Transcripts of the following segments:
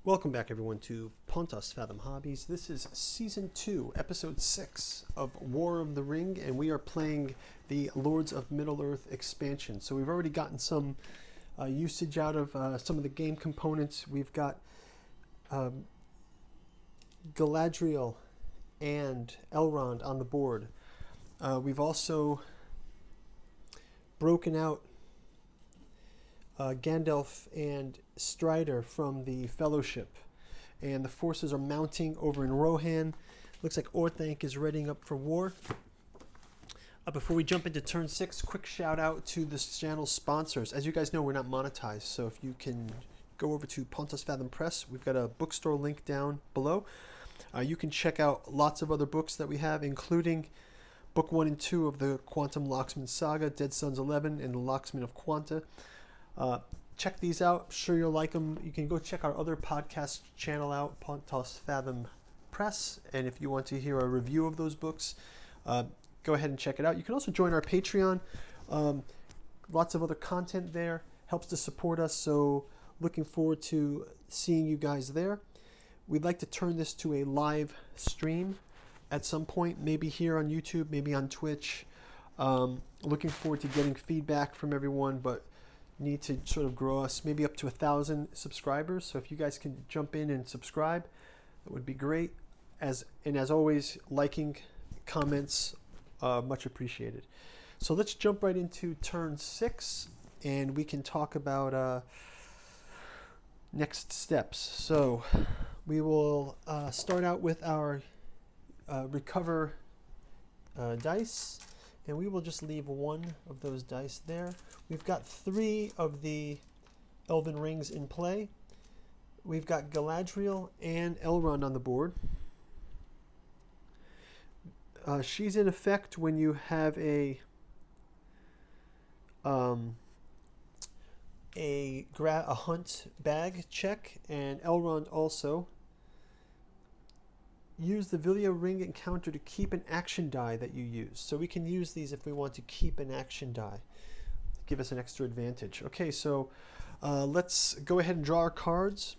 Welcome back, everyone, to Pontos Fathom Hobbies. This is Season 2, Episode 6 of War of the Ring, and we are playing the Lords of Middle-earth expansion. So we've already gotten some usage out of some of the game components. We've got Galadriel and Elrond on the board. We've also broken out Gandalf and Strider from the Fellowship, and the forces are mounting over in Rohan. Looks like Orthanc is readying up for war. Before we jump into turn 6, quick shout out to this channel's sponsors. As you guys know, we're not monetized, so if you can go over to Pontos Fathom Press, we've got a bookstore link down below. You can check out lots of other books that we have, including Book 1 and 2 of the Quantum Locksmith Saga, Dead Sons 11, and the Locksmith of Quanta. Check these out. I'm sure you'll like them. You can go check our other podcast channel out, Pontos Fathom Press, and if you want to hear a review of those books, go ahead and check it out. You can also join our Patreon. Lots of other content there. Helps to support us, so looking forward to seeing you guys there. We'd like to turn this to a live stream at some point, maybe here on YouTube, maybe on Twitch. Looking forward to getting feedback from everyone, but need to sort of grow us maybe up to 1,000 subscribers. So if you guys can jump in and subscribe, that would be great. As always, liking, comments, much appreciated. So let's jump right into turn 6, and we can talk about next steps. So we will start out with our recover dice, and we will just leave one of those dice there. We've got 3 of the Elven Rings in play. We've got Galadriel and Elrond on the board. She's in effect when you have a hunt bag check, and Elrond also. Use the Vilya ring encounter to keep an action die that you use. So we can use these if we want to keep an action die. Give us an extra advantage. Okay, so let's go ahead and draw our cards.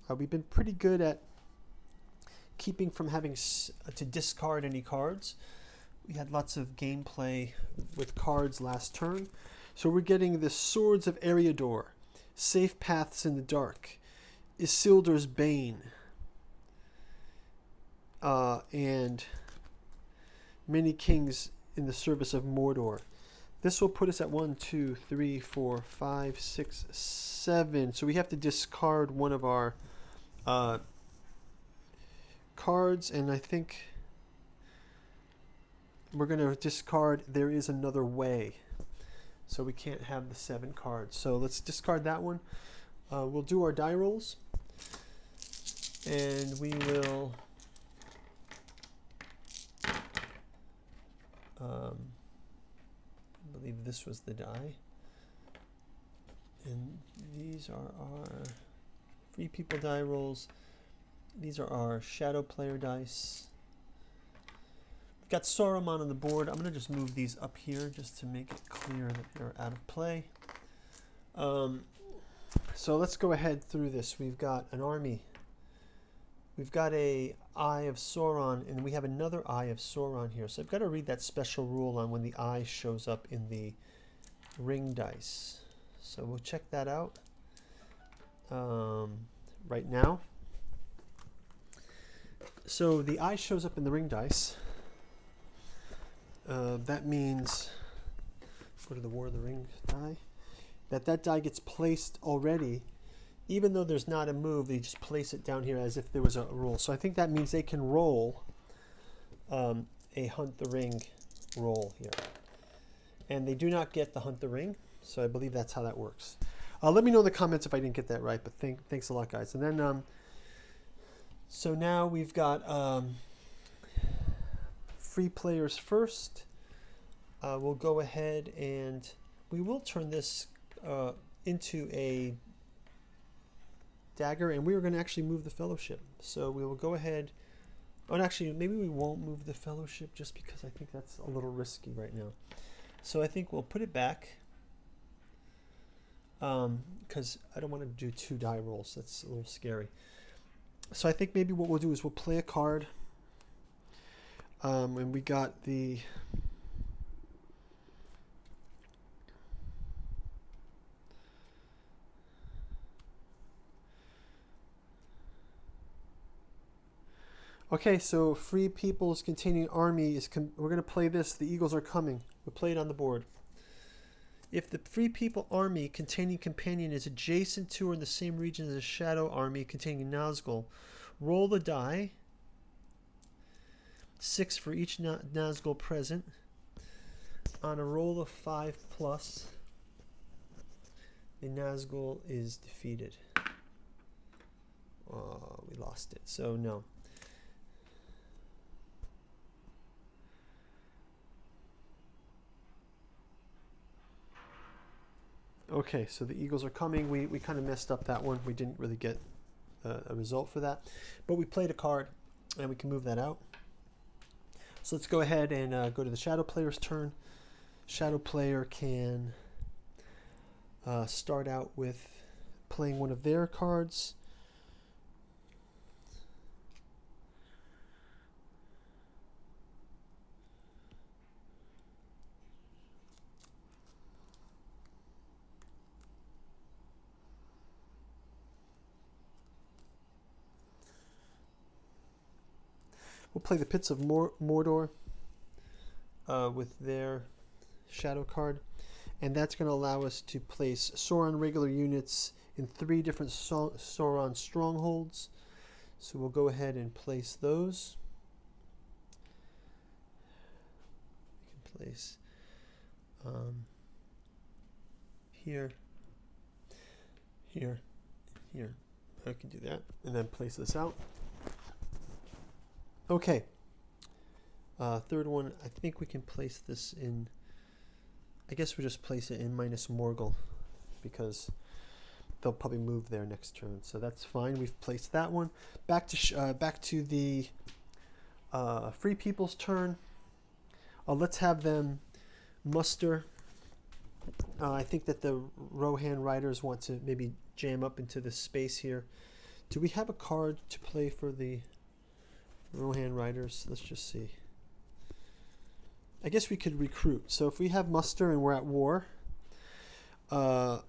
We've been pretty good at keeping from having to discard any cards. We had lots of gameplay with cards last turn. So we're getting the Swords of Eriador, Safe Paths in the Dark, Isildur's Bane, and Many Kings in the Service of Mordor. This will put us at 1, 2, 3, 4, 5, 6, 7. So we have to discard one of our cards, and I think we're going to discard There Is Another Way. So we can't have the 7 cards. So let's discard that one. We'll do our die rolls, and we will I believe this was the die, and these are our Free People die rolls. These are our Shadow Player dice. We've got Saruman on the board. I'm going to just move these up here just to make it clear that they're out of play. So let's go ahead through this. We've got an army. We've got a Eye of Sauron, and we have another Eye of Sauron here. So I've got to read that special rule on when the eye shows up in the ring dice. So we'll check that out right now. So the eye shows up in the ring dice. That means, go to the War of the Ring die, that die gets placed already. Even though there's not a move, they just place it down here as if there was a roll. So I think that means they can roll a Hunt the Ring roll here. And they do not get the Hunt the Ring, so I believe that's how that works. Let me know in the comments if I didn't get that right, but thanks a lot, guys. And then, so now we've got free players first. We'll go ahead and we will turn this into a dagger, and we are going to actually move the Fellowship. So we will go ahead. Oh, and actually, maybe we won't move the Fellowship just because I think that's a little risky right now. So I think we'll put it back. because I don't want to do 2 die rolls. That's a little scary. So I think maybe what we'll do is we'll play a card. And we got the... Okay, so Free People's Containing Army is... we're going to play this. The Eagles are coming. We'll play it on the board. If the Free People Army containing Companion is adjacent to or in the same region as a Shadow Army containing Nazgul, roll the die. 6 for each Nazgul present. On a roll of 5+, the Nazgul is defeated. Oh, we lost it. So no. Okay, so the Eagles are coming. We kind of messed up that one. We didn't really get a result for that. But we played a card, and we can move that out. So let's go ahead and go to the Shadow Player's turn. Shadow Player can start out with playing one of their cards. We'll play the Pits of Mordor with their shadow card. And that's going to allow us to place Sauron regular units in 3 different Sauron strongholds. So we'll go ahead and place those. We can place here, here, here. I can do that. And then place this out. Okay, third one, I think we can place this in, I guess we'll just place it in minus Morgul, because they'll probably move there next turn, so that's fine. We've placed that one. Back to the Free People's turn. Let's have them muster. I think that the Rohan Riders want to maybe jam up into this space here. Do we have a card to play for the Rohan Riders? Let's just see. I guess we could recruit. So if we have muster and we're at war, can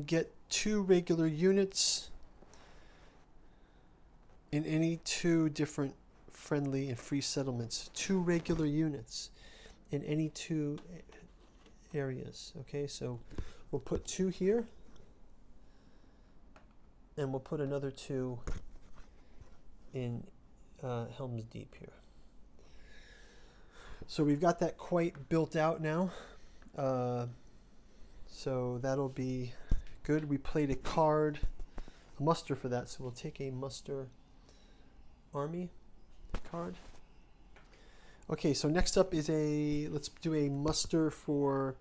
get 2 regular units in any 2 different friendly and free settlements. 2 regular units in any 2 areas. Okay, so we'll put 2 here. And we'll put another 2 in Helm's Deep here. So we've got that quite built out now. So that'll be good. We played a card, a muster for that. So we'll take a muster army card. Okay, so next up is let's do a muster for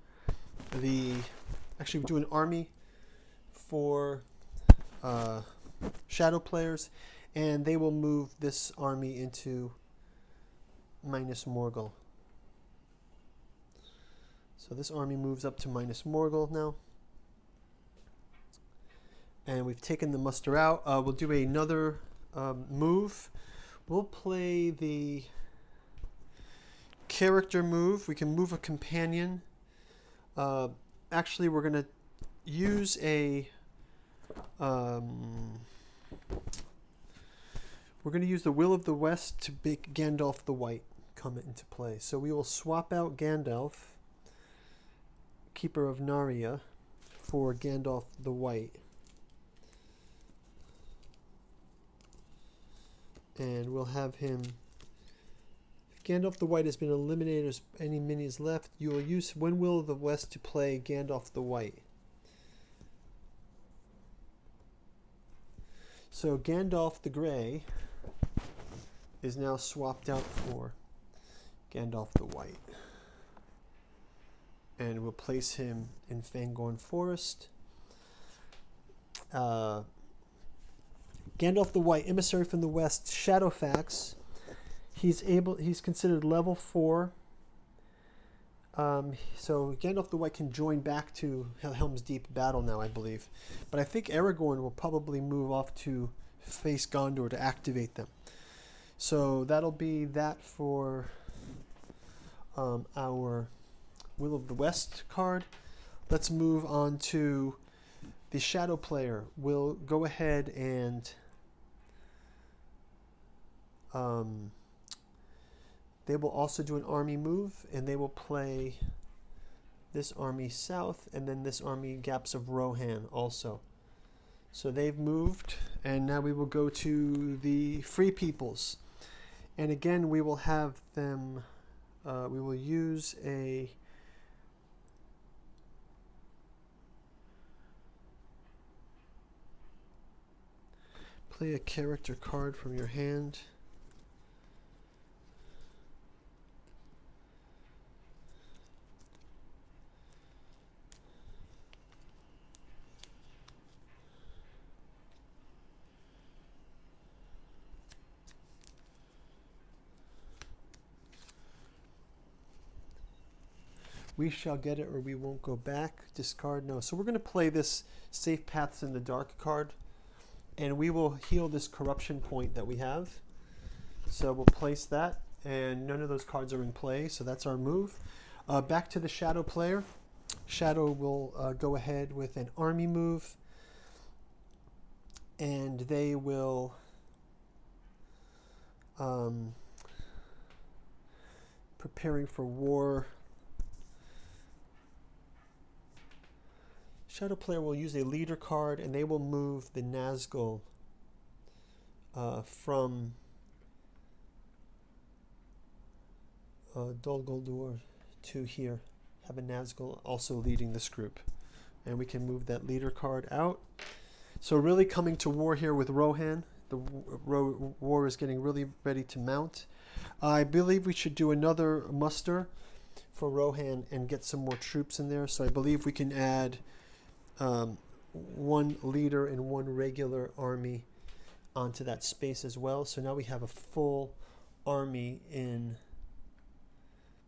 actually we'll do an army for Shadow Players, and they will move this army into minus Morgul. So this army moves up to minus Morgul now. And we've taken the muster out. We'll do another move. We'll play the character move. We can move a companion. Actually, we're going to use we're going to use the Will of the West to make Gandalf the White come into play. So we will swap out Gandalf, Keeper of Narnia, for Gandalf the White. And we'll have him... If Gandalf the White has been eliminated, there's any minions left, you will use one Will of the West to play Gandalf the White. So Gandalf the Grey is now swapped out for Gandalf the White. And we'll place him in Fangorn Forest. Gandalf the White, emissary from the West, Shadowfax. He's considered level 4 So Gandalf the White can join back to Helm's Deep battle now, I believe. But I think Aragorn will probably move off to face Gondor to activate them. So that'll be that for our Will of the West card. Let's move on to the Shadow player. We'll go ahead and they will also do an army move, and they will play this army south and then this army gaps of Rohan also. So they've moved, and now we will go to the Free Peoples. And again, we will have them, we will use a play a character card from your hand. We shall get it or we won't go back. Discard, no. So we're going to play this Safe Paths in the Dark card, and we will heal this corruption point that we have. So we'll place that, and none of those cards are in play, so that's our move. Back to the Shadow player. Shadow will go ahead with an army move, and they will preparing for war. Shadow player will use a leader card, and they will move the Nazgul from Dol Guldur to here. Have a Nazgul also leading this group. And we can move that leader card out. So really coming to war here with Rohan. The war is getting really ready to mount. I believe we should do another muster for Rohan and get some more troops in there. So I believe we can add one leader and one regular army onto that space as well. So now we have a full army in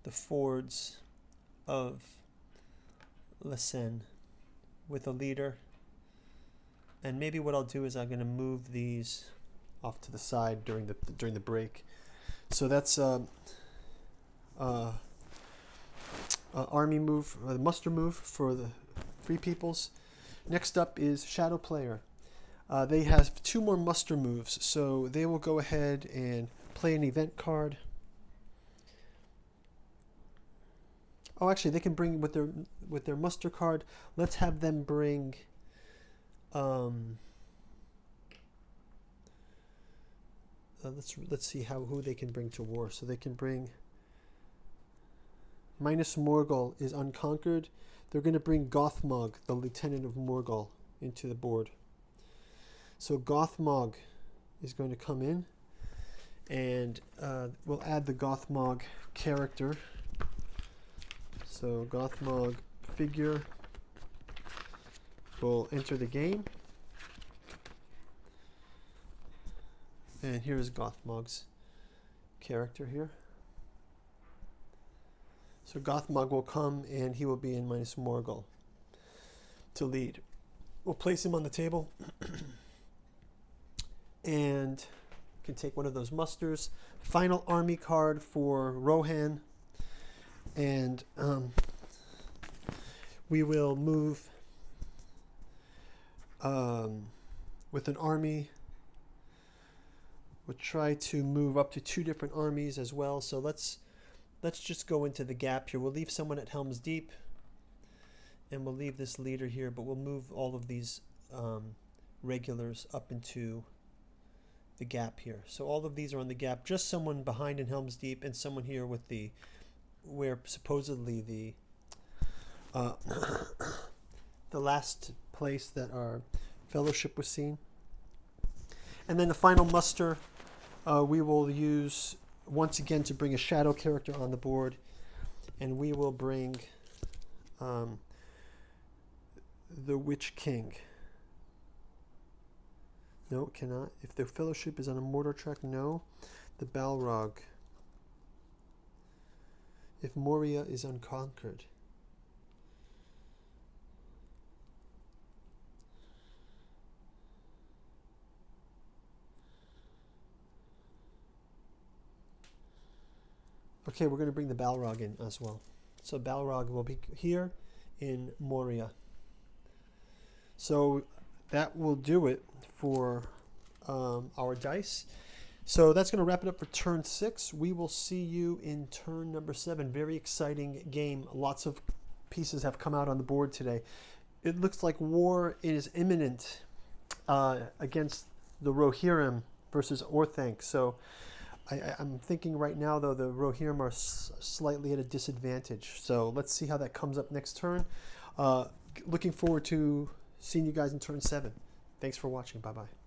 the fords of Lesen with a leader. And maybe what I'll do is I'm going to move these off to the side during the break. So that's army move, or the muster move for the Free Peoples. Next up is Shadow player. They have two more muster moves, so they will go ahead and play an event card. Oh, actually, they can bring with their muster card. Let's have them bring. Let's see who they can bring to war. So they can bring. Minas Morgul is unconquered. They're going to bring Gothmog, the lieutenant of Morgul, into the board. So Gothmog is going to come in, and we'll add the Gothmog character. So Gothmog figure will enter the game. And here's Gothmog's character here. So Gothmog will come, and he will be in Minas Morgul to lead. We'll place him on the table and can take one of those musters. Final army card for Rohan. And we will move with an army. We'll try to move up to 2 different armies as well. So let's just go into the gap here. We'll leave someone at Helm's Deep, and we'll leave this leader here, but we'll move all of these regulars up into the gap here. So all of these are on the gap. Just someone behind in Helm's Deep, and someone here with where supposedly the last place that our fellowship was seen. And then the final muster, we will use once again to bring a shadow character on the board, and we will bring the Witch King. No, it cannot. If the fellowship is on a mortar track, no. The Balrog. if Moria is unconquered. Okay, we're going to bring the Balrog in as well. So Balrog will be here in Moria. So that will do it for our dice. So that's going to wrap it up for turn 6. We will see you in turn number 7. Very exciting game. Lots of pieces have come out on the board today. It looks like war is imminent against the Rohirrim versus Orthanc. So I'm thinking right now, though, the Rohirrim are slightly at a disadvantage. So let's see how that comes up next turn. Looking forward to seeing you guys in turn 7. Thanks for watching. Bye-bye.